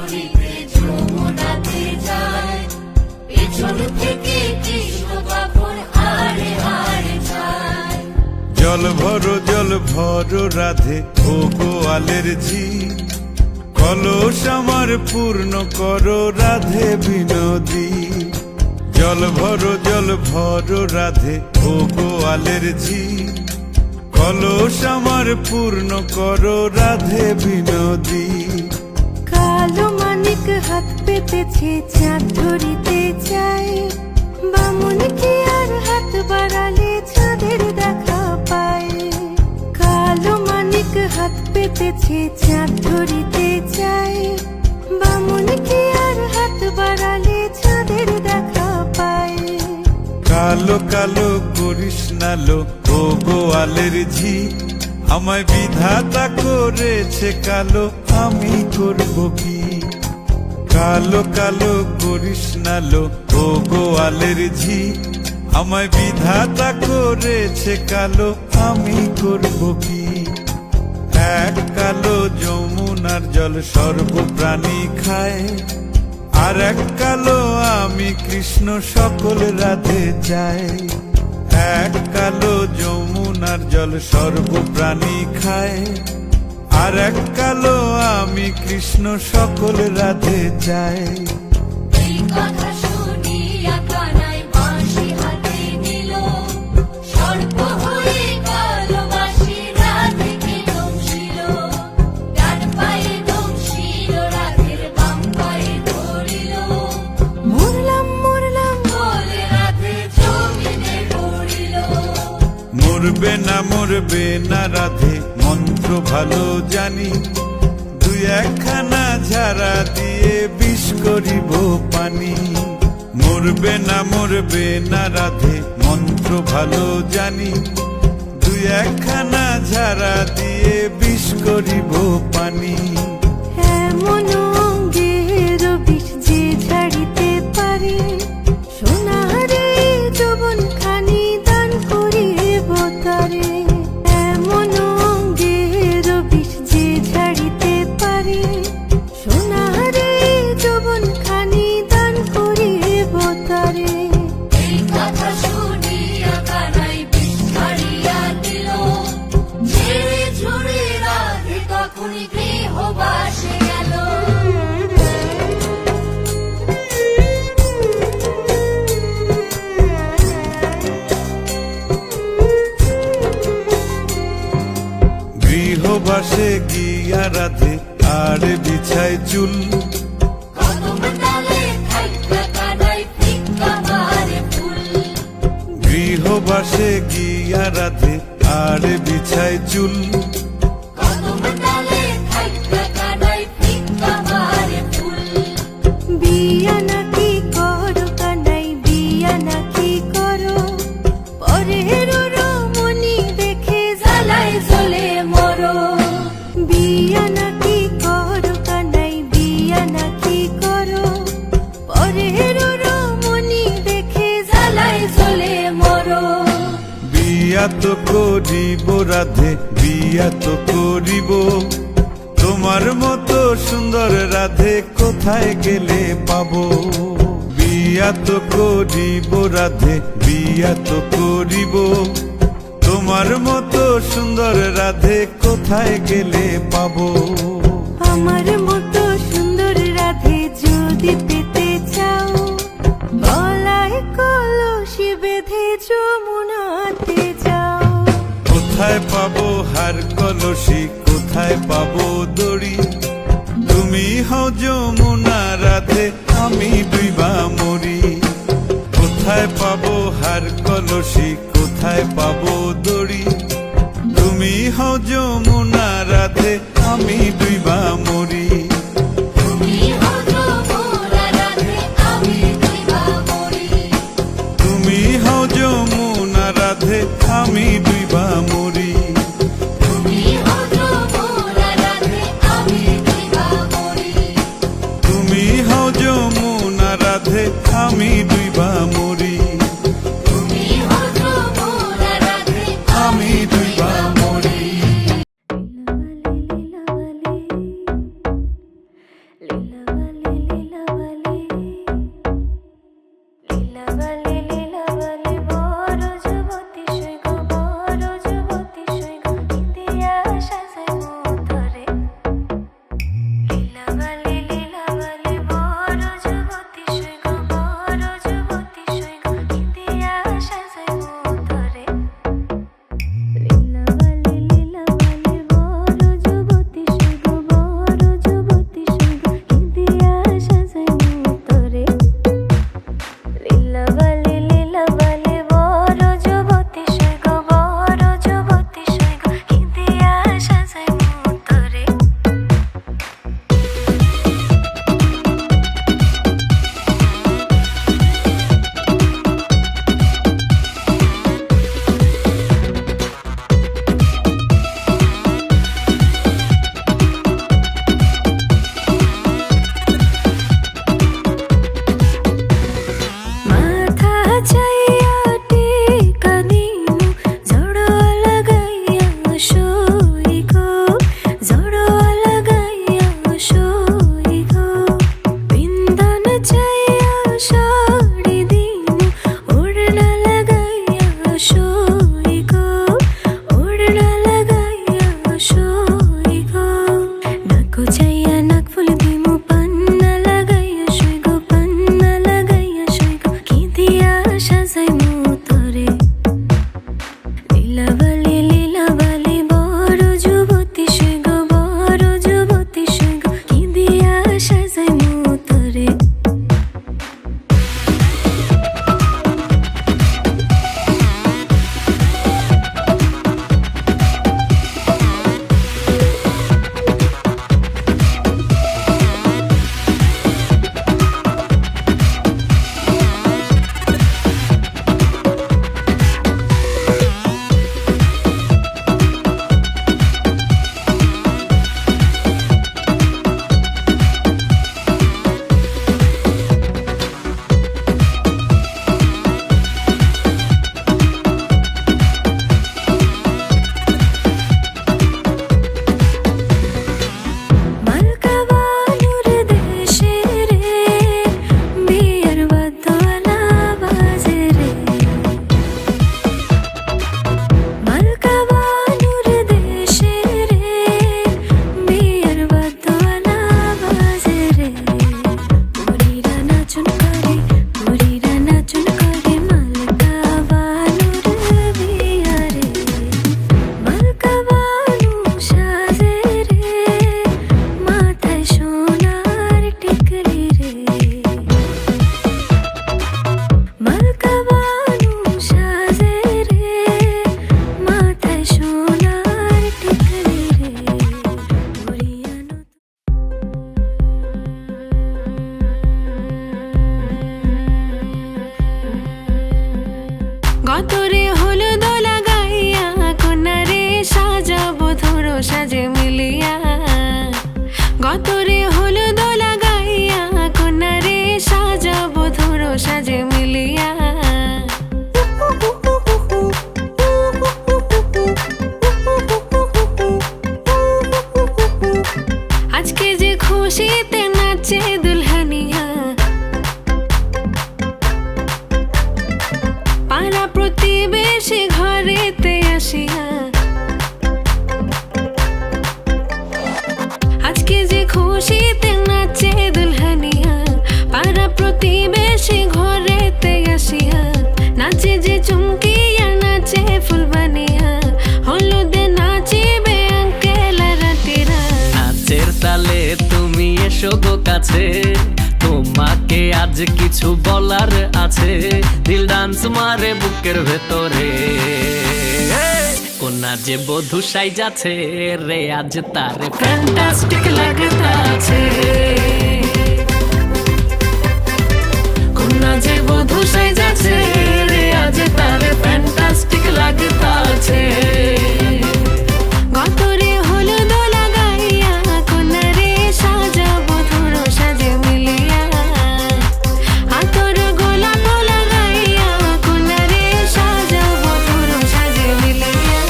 ধরিতে যমুনাতে যায়, পেছন থেকে কৃষ্ণ কখন হারে হারে যায়। জল ভরো রাধে ও গোয়ালের ঝি, কলস আমার পূর্ণ করো রাধে বিনোদী। জল ভরো রাধে ও গোয়ালের ঝি, কলস আমার পূর্ণ করো রাধে বিনোদী। কালো মানিক হাত পেতেছে চাঁদ ধরিতে চায়, বামুন কি আর হাত বাড়ালে চাঁদের দেখা পায়। কালো মানিক হাত পেতেছে চাঁদ ধরিতে চায়, বামুন কি আর হাত বাড়ালে চাঁদের দেখা পায়। কালো কালো করিস নালো ও গোয়ালের ঝি, আমায় বিধাতা করেছে কালো, আমি করব কি। কালো কালো করিস নালো ও গোয়ালের ঝি, আমায় বিধাতা করেছে কালো, আমি করব কি। এক কালো যমুনার জল সর্বপ্রাণী খায়, আর এক কালো আমি কৃষ্ণ সকল রাধে চাই। এক কালো যমুনার জল সর্বপ্রাণী খায়, আর এক কালো আমি কৃষ্ণ সকল রাধে চাই। এই কথা শুনিয়া কানাই বাঁশি হাতে নিল, সর্প হয়ে কালো বাঁশি রাধেকে দংশিল। ডান পায়ে দংশিল, রাধের বাম পায়ে ধরিল, মরলাম মরলাম বলে রাধে জমিনে পড়িল। মরবে না রাধে মন্ত্র ভালো জানি, দুই একখানা ঝাড়া দিয়ে বিষ করিব পানি। মরবে না রাধে মন্ত্র ভালো জানি, দুই একখানা ঝাড়া দিয়ে বিষ করিব পানি। এমন অঙ্গের বিষ যে ঝাড়িতে পারে, সোনারে যৌবন খানি দান করিব তারে। এমন অঙ্গের বিষ যে ঝাড়িতে পারে, সোনারে যৌবন খানি দান করিব তারে। এই কথা শুনিয়া কানাই বিষ ছাড়িয়া দিল, ঝেড়ে ঝুড়ে রাধে তখনই গৃহবাসে গেল। গৃহবাসে গিয়া রাধে আর বিছায় চুল, কদম ডালে থাইকা কানাই ফিক্কা মারে ফুল। গৃহবাসে গিয়া রাধে আর বিছায় চুল। কদম ডালে থাইকা কানাই ফিক্কা মারে ফুল। বিয়া নাকি করো কানাই, বিয়া নাকি করো, পরের রমণী দেখে জ্বালায় জ্বলে মরো। বিয়া নাকি করো কানাই, বিয়া নাকি করো, পরের রমণী দেখে জ্বালায় জ্বলে মরো। বিয়া তো করিব রাধে, বিয়া তো করিব, তোমার মতো সুন্দর রাধে কোথায় গেলে পাবো। বিয়া তো করিব রাধে, বিয়া তো করিব, তোমার মতো সুন্দর রাধে কোথায় গেলে পাবো। আমার মতো সুন্দর রাধে যদি পেতে চাও, গলায় কলসি বেঁধে যমুনাতে যাও। কোথায় পাবো হার কলসি, কোথায় পাবো দড়ি, তুমি হও যমুনা রাধে, আমি ডুইবা মরি। কোথায় পাবো হার কলসি, কোথায় পাবো দড়ি, তুমি হও যমুনা রাধে, আমি ডুইবা মরি। তুমি হও যমুনা রাধে, আমি ডুইবা মরি। তুমি হও যমুনা রাধে, আমি ডুইবা মরি। তুমি হও যমুনা রাধে, আমি ডুইবা মরি। তুমি হও যমুনা রাধে, আমি ডুইবা মরি। তুমি হও যমুনা রাধে, আমি ডুইবা মরি। লীলা বালি লীলা বালি লীলা বালি গতরে হলুদ লাগাইয়া কন্যারে সাজাবো ধরো সাজে মিলিয়া গতরে হলুদ লাগাইয়া কন্যারে সাজাবো ধরো সাজে মিলিয়া আজকে যে খুশিতে নাচে দুলহানিয়া পাড়া প্রতিবেশী ঘরেতে আসিয়া আজকে যে খুশিতে নাচে দুলহানিয়া পাড়া প্রতিবেশী ঘরেতে আসিয়া নাচে যে চুমকিয়া নাচে ফুলবানিয়া হলুদে নাচিবে আঙ্কেল রাতিরা নাচের তালে তুমি এসো গো কাছে তোমাকে আজ কিছু বলার আছে দিল ডান্স মারে বুকের ভেতরে কোনা যে বধূ সাইজাছে রে আজ তারে ফ্যান্টাস্টিক লাগতাছে কোনা যে বধূ সাইজাছে রে আজ তারে ফ্যান্টাস্টিক লাগতাছে গতরে হলুদ লাগাইয়া কন্যারে সাজাবো ধরো সাজে মিলিয়া হাতর গোলাপ লাগাইয়া কন্যারে সাজাবো ধরো সাজে মিলিয়া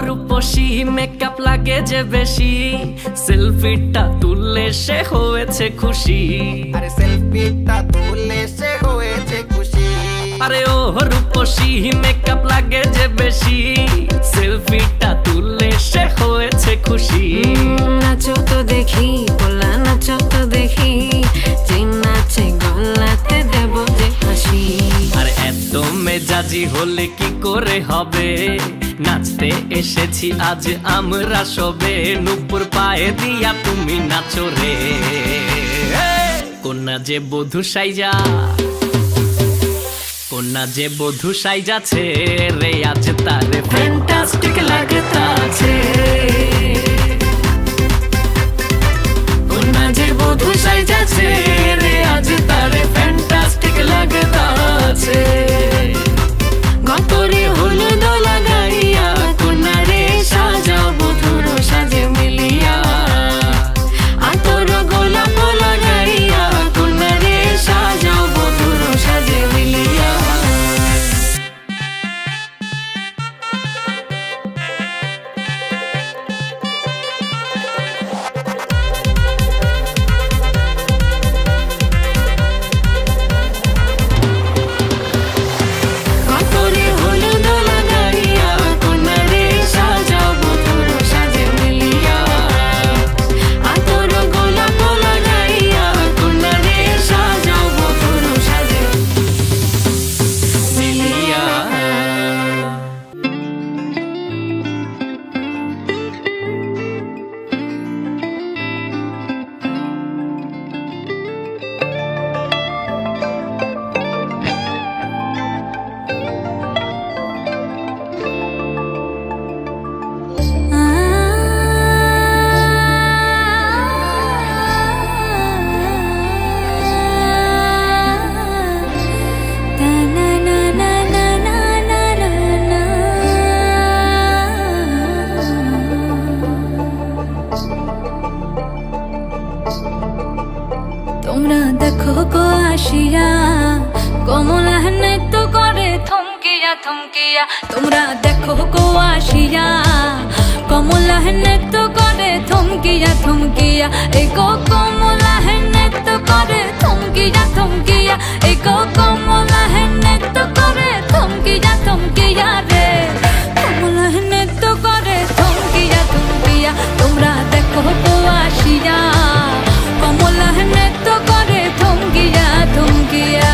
রূপসী মেকআপ লাগে যে বেশি সেলফিটা তুললে সে হয়েছে খুশি আরে সেলফিটা তুলে সে হয়েছে খুশি আরে ও রূপসী মেকআপ লাগে যে বেশি সেলফিটা তুললে সে হয়েছে খুশি নাচো তো দেখি পোলা নাচো তো দেখি যে নাচে গলাতে দেব যে হাসি আর এত মেজাজি হলে কি করে হবে নাচতে এসেছি আজ আমরা সবে নুপুর পায়ে দিয়া তুমি নাচো রে কোনা যে বধূ সাইজা কোনা যে বধূ সাইজাছে রে আজ তারে ফ্যান্টাস্টিক লাগতাছে কোনা যে বধূ সাইজাছে রে আজ তারে ফ্যান্টাস্টিক লাগতাছে গতরে হলুদ লাগাইয়া কন্যারে সাজাবো ধরো সাজে মিলিয়া আতর গোলাপ লাগাইয়া কন্যারে সাজাবো ধরো সাজে মিলিয়া গতরে হলুদ লাগাইয়া কন্যারে সাজাবো ধরো সাজে মিলিয়া আতর গোলাপ লাগাইয়া কন্যারে সাজাবো ধরো সাজে মিলিয়া তোমরা দেখো গো আসিয়া কমলা নৃত্য করে থমকিয়া থমকিয়া তোমরা দেখো গো আসিয়া কমলা নৃত্য করে থমকিয়া থমকিয়া এই গো কমলা নৃত্য করে থমকিয়া থমকিয়া এই গো কমলা নৃত্য করে থমকিয়া থমকিয়া রে কমলা নৃত্য করে থমকিয়া থমকিয়া তোমরা দেখো গো আসিয়া কমলা নৃত্য করে থমকিয়া থমকিয়া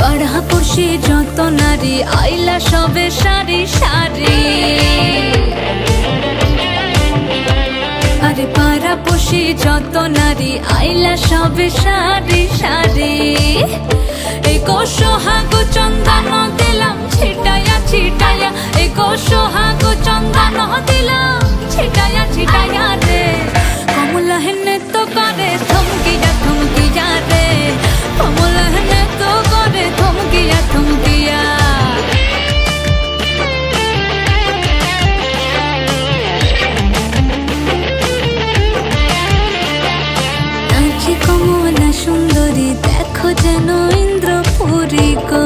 পাড়াপড়শি যত নারী আইলা সবে সারি সারি আরে পাড়া পাড়াপড়শি যত নারী আইলা সবে সারি সারি এই গো সোহাগ চন্দন দিলাম ছিটায়া ছিটায়া এই গো সোহাগ চন্দন দিলাম ছিটায়া ছিটায়া রে কমলা হেনে তো করে থমকিয়া থমকিয়া রে কমলা হেনে তো করে থমকিয়া থমকিয়া নাচে কমলা সুন্দরী দেখো যেন ইন্দ্রপুরী গো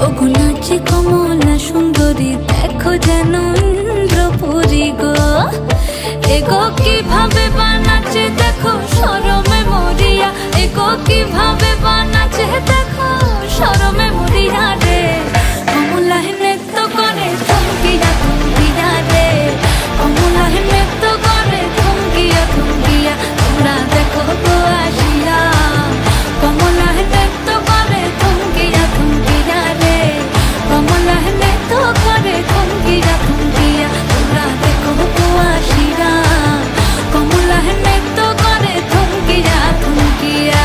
ওগো নাচে কমলা সুন্দরী দেখো যেন ইন্দ্রপুরী গো এগো কিভাবে বানাচ্ছে দেখো শরমে মরিয়া এগো কিভাবে বানাচ্ছে দেখো শরমে মরিয়া রে কমলা হেনে তো করে থমকিয়া থমকিয়া রে কমলা হেনে তো করে থমকিয়া থমকিয়া তোমরা দেখো গো আসিয়া কমলা হেনে তো করে থমকিয়া থমকিয়া রে কমলা হেনে তো করে থমকিয়া থমকিয়া তোমরা দেখো গো আসিয়া কমলা হেনে তো করে থমকিয়া থমকিয়া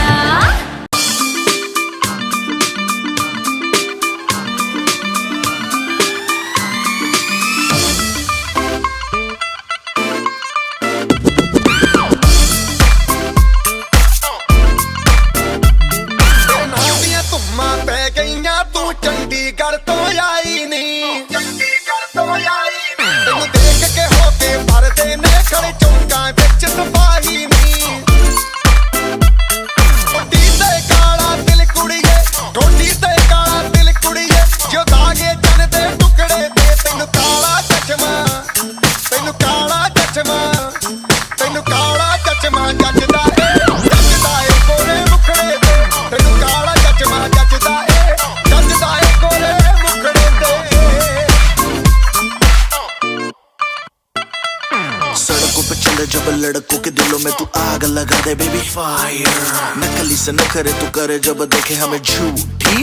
ਦੀਆਂ ਧੁੰਮਾਂ ਪੈ ਗਈਆਂ ਤੂੰ ਚੰਡੀਗੜ੍ਹ ਤੋਂ ਆਈ ਨੀ ਤੈਨੂੰ ਦੇਖ ਕੇ ਹੋ ਕੇ ਭਰਦੇ ਨੇ ਖੜੇ ਚੌਂਕਾਂ ਵਿੱਚ ਸਿਪਾਹੀ ਨੀ ਕੋਟੀ ਤੇ ਕਾਲਾ ਦਿਲ ਕੁੜੀਏ ਕੋਟੀ ਤੇ ਕਾਲਾ ਦਿਲ ਕੁੜੀਏ ਜੋ ਦਾਗੇ ਚੰਨ ਦੇ ਟੁਕੜੇ ਤੇ ਤੈਨੂੰ ਕਾਲਾ ਚਸ਼ਮਾ ਤੈਨੂੰ ਕਾਲਾ ਚਸ਼ਮਾ ਤੈਨੂੰ ਕਾਲਾ ਚਸ਼ਮਾ ਜੱਜਦਾ ਏ ਕੋਰੇ ਮੁਖੜੇ ਤੇ ਤੈਨੂੰ ਕਾਲਾ ਚਸ਼ਮਾ ਜੱਜਦਾ ਏ ਕੋਰੇ ਮੁਖੜੇ ਤੇ सड़कों पे चले जब लड़कों के दिलों में तू आग लगा दे बेबी फायर नकली से नखरे तू करे जब देखे हमें झूठी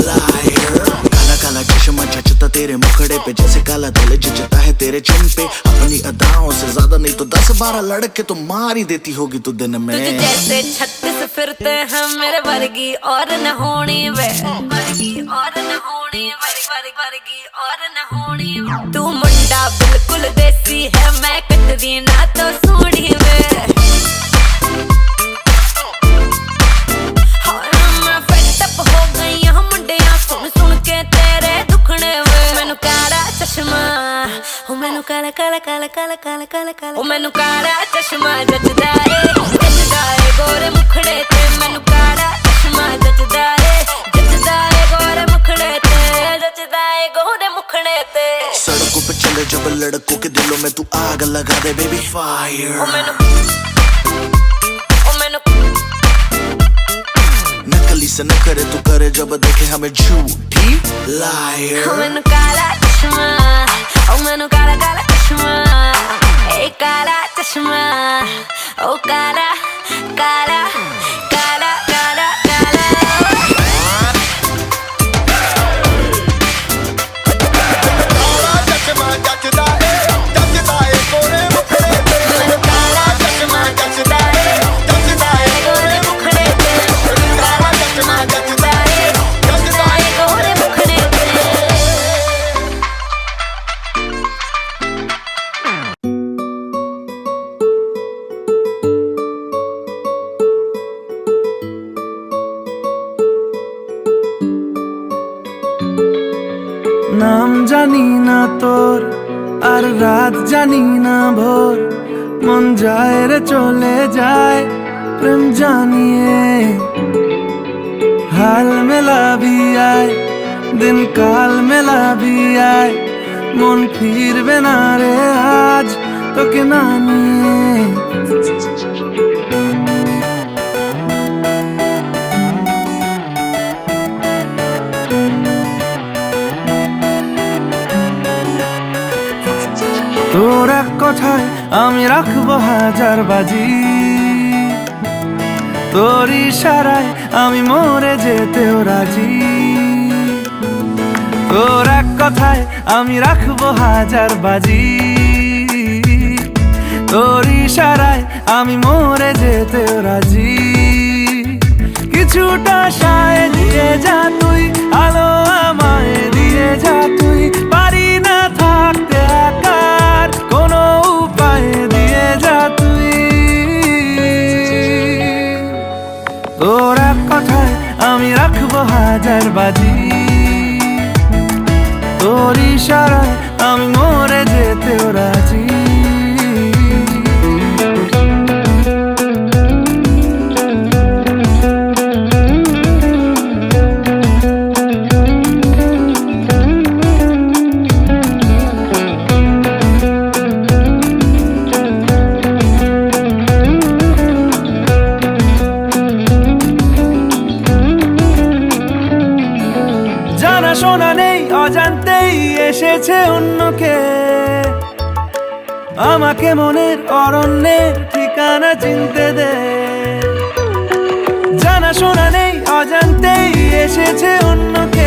लायर काला काला चश्मा जचता तेरे मुखड़े पे जैसे काला तिल जचता है तेरे चिन पे अपनी अदाओं से ज्यादा नहीं तो 10-12 लड़के तो मार ही देती होगी तू दिन में तुझे जैसे 36 फिरते हैं मेरे वर्गी और न होनी वे वर्गी और न होनी वर्गी और न होनी तू मुंडा बिल्कुल देसी है मैं कटरी ना तो सोनी वे मैं fed up हो गई हूं मुंडिया सुन सुन के तेरे दुखने वे मैनू काला चश्मा ओ मैनू काला काला काला काला काला काला काला ओ मैनू काला चश्मा जचदा ए गोरे मुखड़े ते मैनू काला चश्मा जचदा ए गोरे मुखड़े ते जचदा ए गोरे मुखड़े ते सड़कों पे चले जब लड़कों के दिलों में तू आग लगा दे बेबी फायर ओ मैनू नकली से नखरे तू करे जब देखे हमें झूठी लायर मैनू काला चश्मा ओ मैनू काला काला चश्मा ए काला चश्मा ओ काला काला काला काला काला ਕਾਲਾ ਚਸ਼ਮਾ ਜੱਜਦਾ ਏ ਕੋਰੇ ਮੁਖੜੇ ਤੇ मैनू काला चश्मा जचदा ए गोरे मुखड़े ते काला चश्मा जचदा ए गोरे मुखड़े ते নাম জানি না তোর আর রাত জানি না ভোর মন যায় রে চলে যায় প্রেম জানিয়ে হাল মেলাবি আয় দিন কাল মেলাবি আয় মন ফিরবে না রে আজ তোকে না নিয়ে তোর এক কথায় আমি রাখবো হাজার বাজি, তোর ইশারায় আমি মরে যেতেও রাজি। তোর এক কথায় আমি রাখবো হাজার বাজি, তোর ইশারায় আমি মরে যেতেও রাজি। কিছুটা সায় দিয়ে যা তুই, আলো আমায় দিয়ে যা তুই, পারি না থাকতে একার কোনো উপায় দিয়ে যা তুই। তোর এক কথায় আমি রাখবো হাজার বাজি, তোর ইশারায় আমি মরে যেতেও রাজি। জানা শোনা নেই অজান্তেই এসেছে অন্যকে, আমাকে মনের অরণ্যের ঠিকানা চিনতে দে। জানা শোনা নেই অজান্তেই এসেছে অন্যকে,